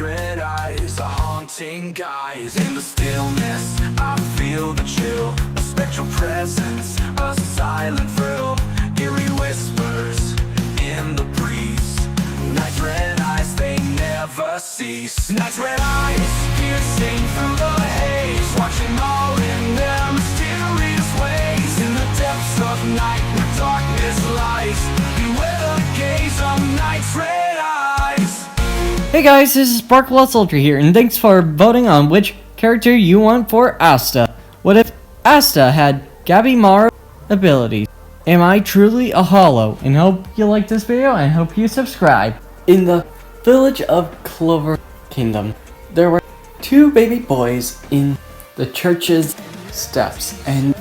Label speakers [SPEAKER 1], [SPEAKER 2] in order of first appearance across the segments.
[SPEAKER 1] night's red eyes, a haunting guise. In the stillness, I feel the chill, a spectral presence, a silent thrill, eerie whispers in the breeze. Night's red eyes, they never cease. Night's red eyes, piercing through the haze, watching all in their mysterious ways. In the depths of night where darkness lies, beware the gaze of night's red eyes.
[SPEAKER 2] Hey guys, this is Sparkle Soldier here, and thanks for voting on which character you want for Asta. What if Asta had Gabimaru abilities? Am I truly a hollow? And hope you like this video and hope you subscribe. In the village of Clover Kingdom, there were two baby boys in the church's steps, and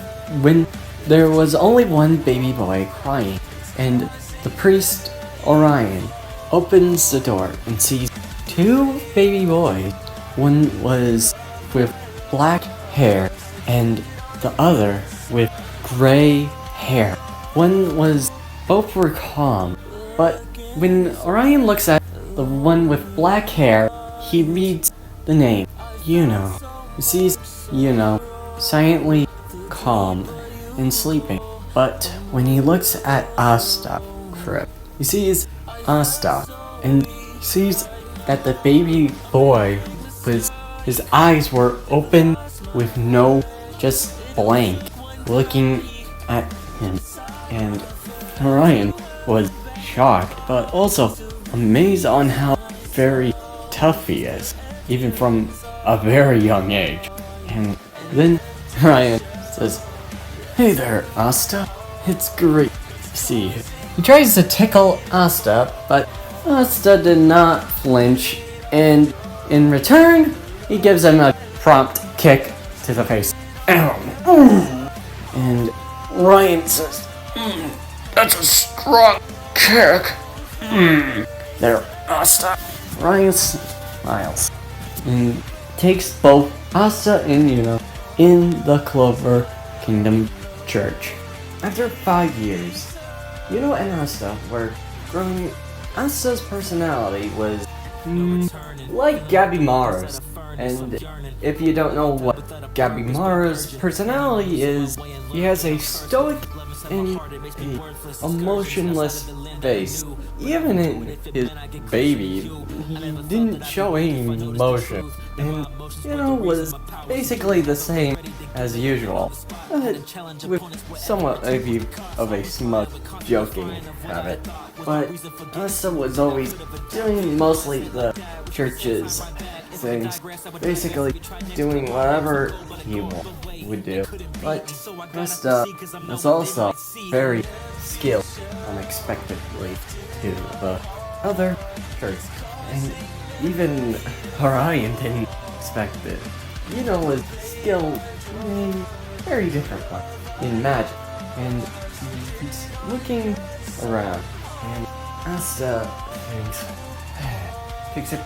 [SPEAKER 2] when there was only one baby boy crying, and the priest Orion opens the door and sees two baby boys. One was with black hair and the other with gray hair. Both were calm, but when Orion looks at the one with black hair, he reads the name, Yuno. He sees Yuno silently calm and sleeping, but when he looks at Asta, he sees Asta, and he sees that the baby boy his eyes were open with just blank, looking at him, and Orion was shocked, but also amazed on how very tough he is, even from a very young age. And then Orion says, "Hey there, Asta. It's great to see you." He tries to tickle Asta, but Asta did not flinch, and in return, he gives him a prompt kick to the face. Ow. And Ryan says, "That's a strong kick." There, Asta. Ryan smiles and takes both Asta and Yuno in the Clover Kingdom Church. After 5 years, Yuno and Asta were growing. Asta's personality was like Gabimaru's, and if you don't know what Gabimaru's personality is, he has a stoic and a emotionless face. Even in his baby, he didn't show any emotion, and was basically the same as usual, but with somewhat of a smug, joking habit. But Asta was always doing mostly the church's things, basically doing whatever he would do. But Asta was also very skilled unexpectedly to the other church, and even Orion didn't expect it. Was skilled in a very different way in magic, and he's looking around, and Asta takes a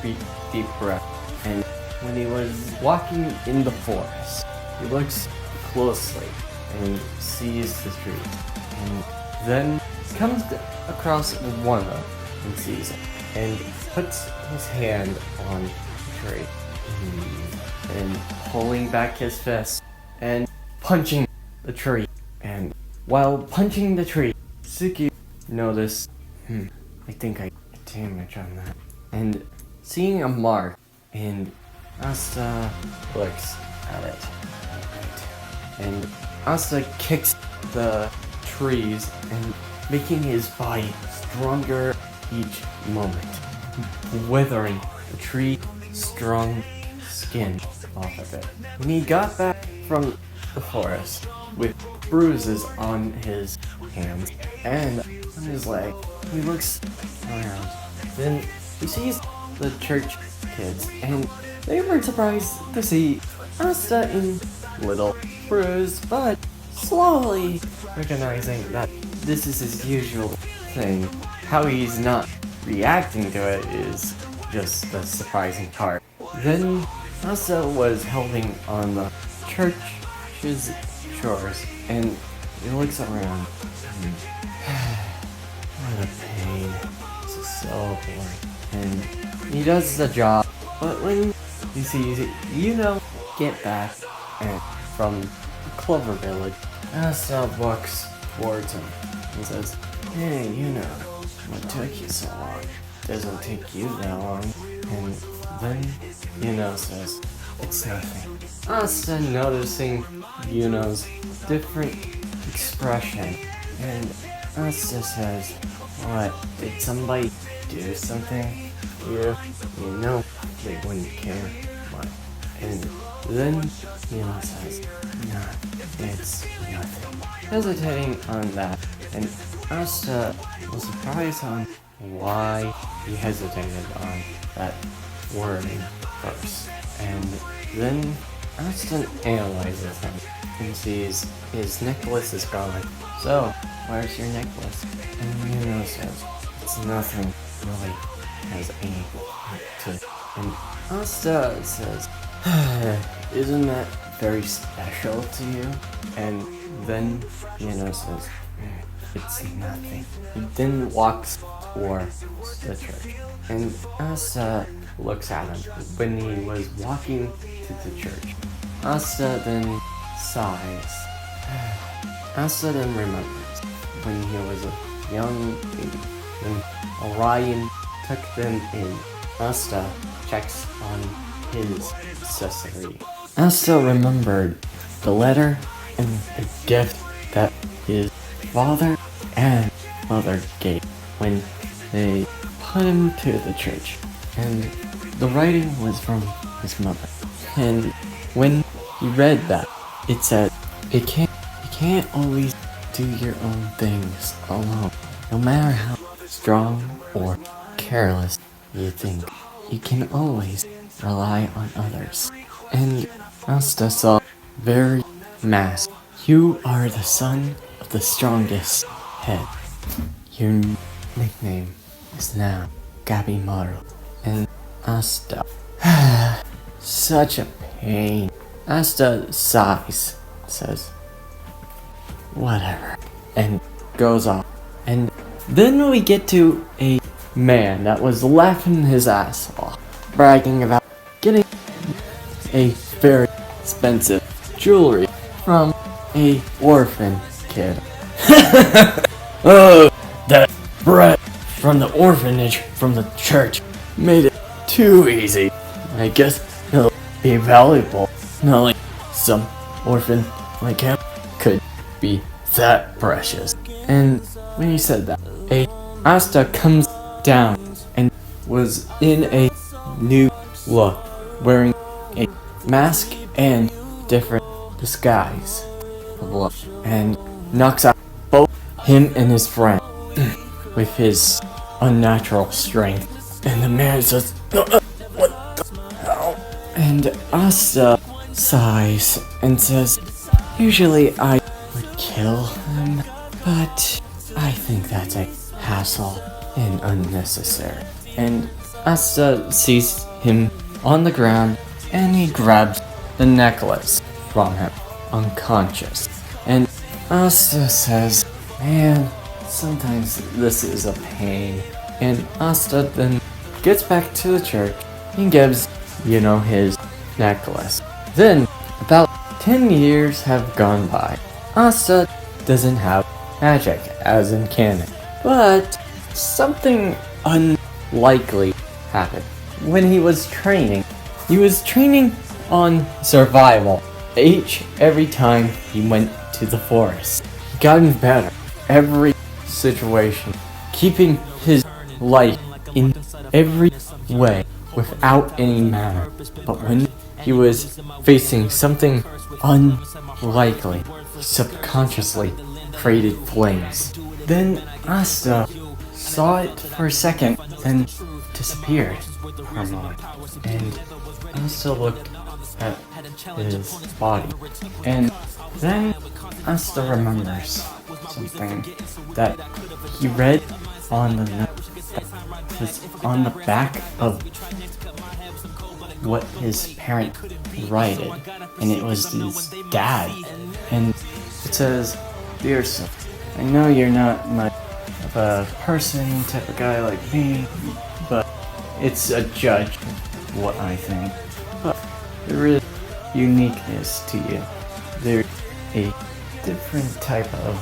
[SPEAKER 2] deep breath, and when he was walking in the forest, he looks closely and sees the tree, and then comes across one of them and sees it, and puts his hand on the tree, and pulling back his fist and punching the tree. And while punching the tree, Suki noticed, I think I did damage on that. And seeing a mark, and Asta looks at it. And Asta kicks the trees and making his body stronger each moment, withering the tree's strong skin off of it. When he got back from the forest with bruises on his hands and on his leg, he looks around. Then he sees the church kids, and they were surprised to see Asta in little bruise, but slowly recognizing that this is his usual thing. How he's not reacting to it is just the surprising part. Then Asta was helping on the church's chores, and he looks around. What a pain. This is so boring. And he does the job But when he sees Yuno get back from Clover Village, Asta walks towards him and says, "Hey, Yuno, what took you so long? Doesn't take you that long." And then Yuno says, "It's nothing." Asta, noticing Yuno's different expression, and Asta says, "What, did somebody do something? You know they wouldn't care much." And then Yuno says, "Nah, it's nothing." Hesitating on that, and Asta was surprised on why he hesitated on that wording first. And then Asta analyzes him and sees his necklace is gone. "So, where's your necklace?" And Yuno says, "It's nothing really has any to it." And Asta says, "Isn't that very special to you?" And then Yuno says, "It's nothing." He then walks towards the church, and Asta looks at him when he was walking to the church. Asta then sighs. Asta then remembers when he was a young baby, when Orion took them in. Asta checks on his accessory. Asta remembered the letter and the gift that his father and mother gave when they put him to the church. And the writing was from his mother. And when he read that, it said, you can't always do your own things alone. No matter how strong or careless you think, you can always rely on others." And Asta saw very masked. "You are the son of the strongest head. Your nickname is now Gabimaru." And Asta, such a pain. Asta sighs, says, "Whatever," and goes off. And then we get to a man that was laughing his ass off, bragging about getting a very expensive jewelry from a orphan kid. "Oh, that brat from the orphanage from the church made it too easy. I guess he'll be valuable. Not like some orphan like him could be that precious." And when he said that, Asta comes down and was in a new look, wearing a mask and different disguise of look, and knocks out both him and his friend with his unnatural strength. And the man says, "What the hell?" And Asta sighs and says, "Usually I would kill him, but I think that's a hassle and unnecessary." And Asta sees him on the ground, and he grabs the necklace from him, unconscious. And Asta says, "Man, sometimes this is a pain." And Asta then gets back to the church and gives, his necklace. Then, about 10 years have gone by. Asta doesn't have magic, as in canon. But something unlikely happened. When he was training on survival. Every time he went to the forest, he gotten better every situation, keeping his life in every way without any manner. But when he was facing something unlikely, he subconsciously created flames. Then Asta saw it for a second, then disappeared for a moment. And Asta looked at his body, and then Asta remembers something that he read on the note that was on the back of what his parent wrote, and it was his dad. And it says, "Dear son, I know you're not much of a person type of guy like me, but it's a judge what I think. But there is uniqueness to you. There's a different type of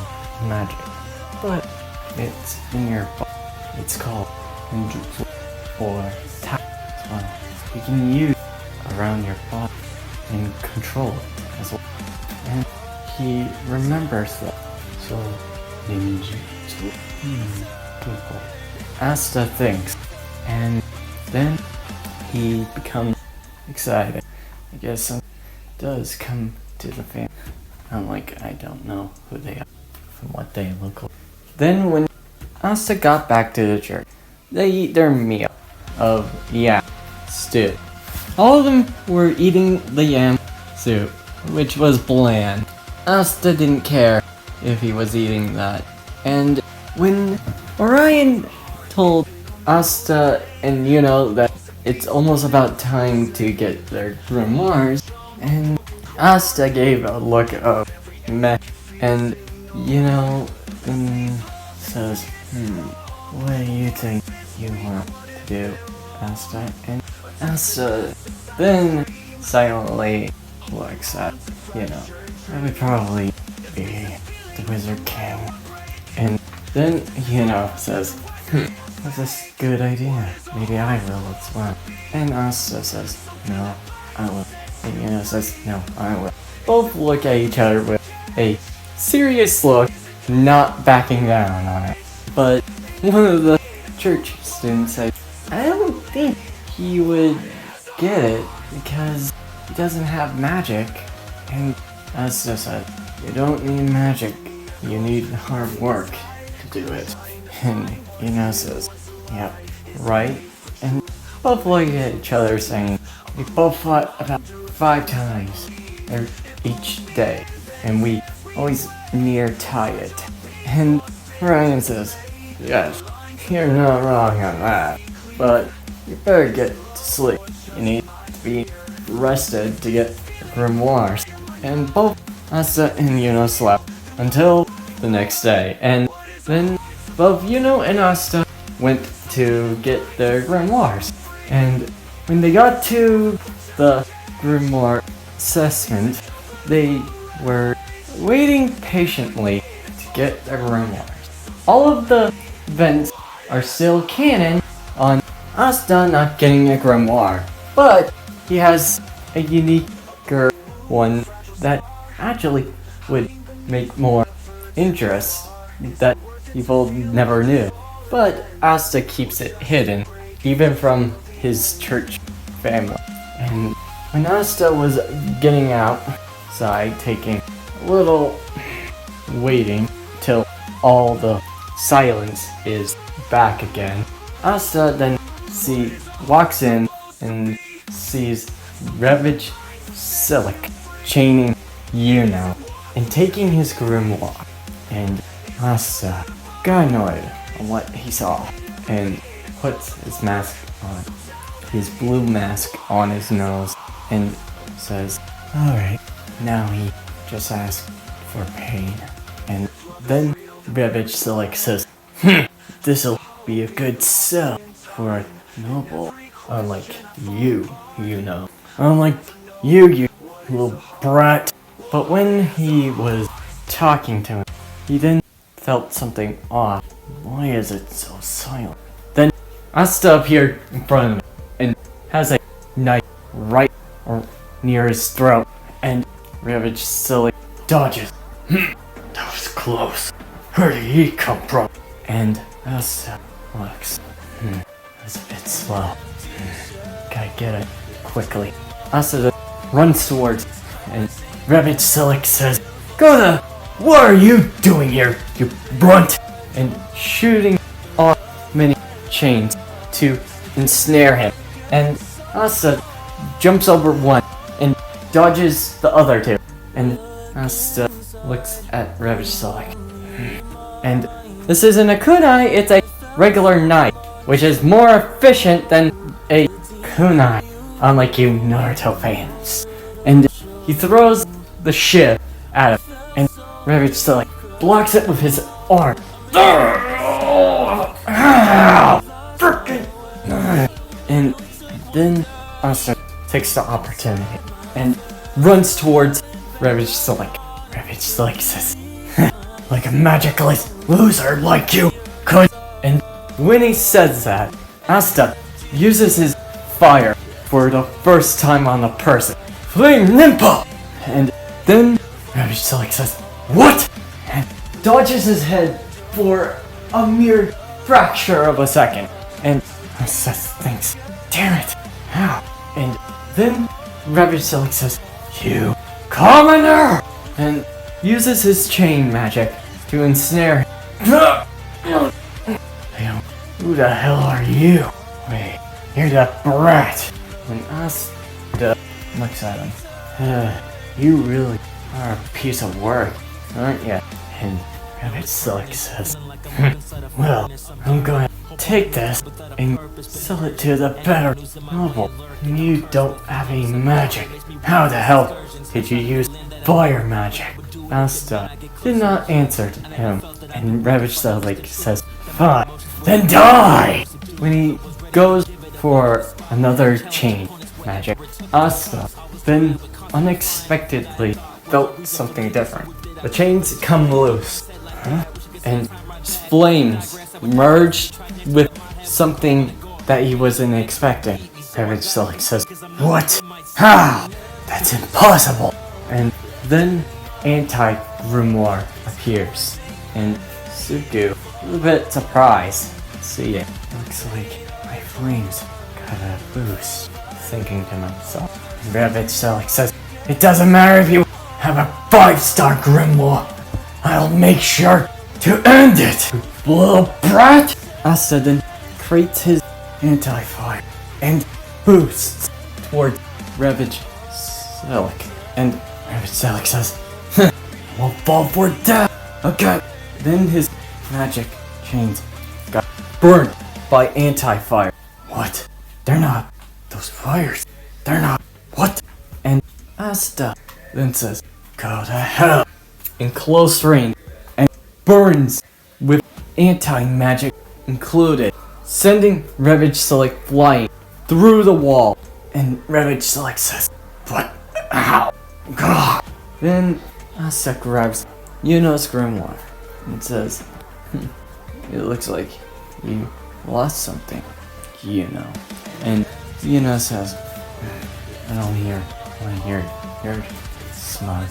[SPEAKER 2] magic, but it's in your body. It's called ninjutsu or tap. You can use it around your body and control it as well. And he remembers that. So ninjutsu. People. Asta thinks, and then he becomes excited. I guess something does come to the family. I don't know who they are from what they look like. Then when Asta got back to the church, they eat their meal of yam stew. All of them were eating the yam soup, which was bland. Asta didn't care if he was eating that. And when Orion told Asta and Yuno that it's almost about time to get their grimoires, and Asta gave a look of meh, and Yuno says, what do you think you want to do, Asta? And Asta then silently looks at I would probably be the Wizard King. And then says, that's a good idea. Maybe I will as well. And Asta says, no, I will. And says, no, I will. Both look at each other with a serious look, not backing down on it. But one of the church students said, I don't think he would get it because he doesn't have magic. And Asta said, you don't need magic, you need hard work to do it. And says, yep, right? And both look at each other saying, we both fought about 5 times each day, and we always near tie it. And Ryan says, yes, you're not wrong on that, but you better get to sleep. You need to be rested to get grimoires. And both Asta and Yuno slept until the next day, and then both Yuno and Asta went to get their grimoires. And when they got to the grimoire assessment, they were waiting patiently to get their grimoires. All of the events are still canon on Asta not getting a grimoire, but he has a uniquer one that actually would make more interest that people never knew. But Asta keeps it hidden, even from his church family. And when Asta was getting outside, taking a little waiting till all the silence is back again, Asta then walks in and sees Revich Silic chaining Yuno and taking his grimoire. And Asta got annoyed on what he saw and puts his mask on, his blue mask on his nose, and says, alright, now he just asked for pain. And then Revich Silic says, this'll be a good sell for a noble, unlike you, unlike you little brat. But when he was talking to him, he then felt something off. Why is it so silent? Then Asta appeared in front of him and has a knife right near his throat, and Revich Silic dodges. That was close. Where did he come from? And Asta looks. That's a bit slow. Gotta get it quickly. Asta runs towards, and Revich Silic says, what are you doing here, you brunt? And shooting off many chains to ensnare him. And Asta jumps over one and dodges the other two. And Asta looks at Revich Silic. And this isn't a kunai, it's a regular knife, which is more efficient than a kunai, unlike you Naruto fans. And he throws the shiv at him, and Revich Silic blocks it with his arm. And then Asta takes the opportunity and runs towards Ravage Slick. Ravage Slick says, like a magicless loser like you could. And when he says that, Asta uses his fire for the first time on a person. Flame Nimpa! And then Ravage Slick says, what? And dodges his head for a mere fracture of a second. And Asta thinks, damn it, how? And then Ravage Slick says, you commoner! And uses his chain magic to ensnare him. Who the hell are you? Wait, you're that brat. And Asta looks at him. You really are a piece of work, aren't you? And Rabbit Slick says, well, I'm going to take this and sell it to the better noble. You don't have any magic. How the hell did you use fire magic? Asta did not answer him, and Rabbit Slick says, fine, then die! When he goes for another chain magic, Asta then unexpectedly felt something different. The chains come loose, and flames merged with something that he wasn't expecting. Ravage Slick says, what? How? That's impossible! And then Anti-Grimoire appears, and Suku, a bit surprised to see it. Looks like my flames got a boost, thinking to myself. And Ravage Slick says, it doesn't matter if you have a 5-star Grimoire, I'll make sure to end it, little brat! Asta then creates his anti-fire and boosts towards Ravage Slick. And Ravage Slick says, won't fall for that! Okay. Then his magic chains got burned by anti-fire. What? They're not those fires. They're not. What? And Asta then says, go to hell, in close range, and burns with anti-magic included, sending Ravage Slick flying through the wall. And Ravage Slick says, what? Ow! God! Then Asta grabs Yuno's grimoire and says, it looks like you lost something, Yuno. And Yuno says, I don't want to hear your smug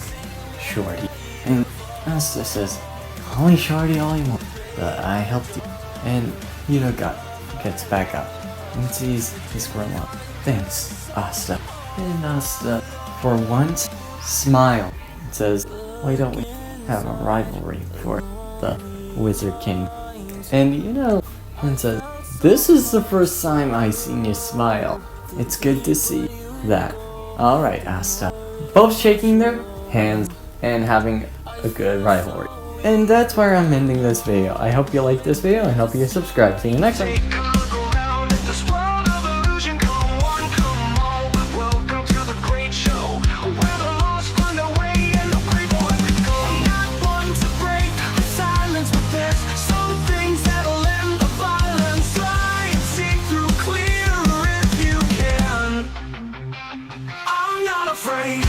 [SPEAKER 2] shorty. And Asta says, call me shorty all you want, but I helped you. And Yuno gets back up and sees his grimoire. Thanks, Asta. And Asta, for once, smiles and says, why don't we have a rivalry for the Wizard King? And Yuno and says, this is the first time I've seen you smile. It's good to see that. Alright, Asta. Both shaking their hands and having a good rivalry. And that's where I'm ending this video. I hope you liked this video and hope you subscribe. See you next time. Afraid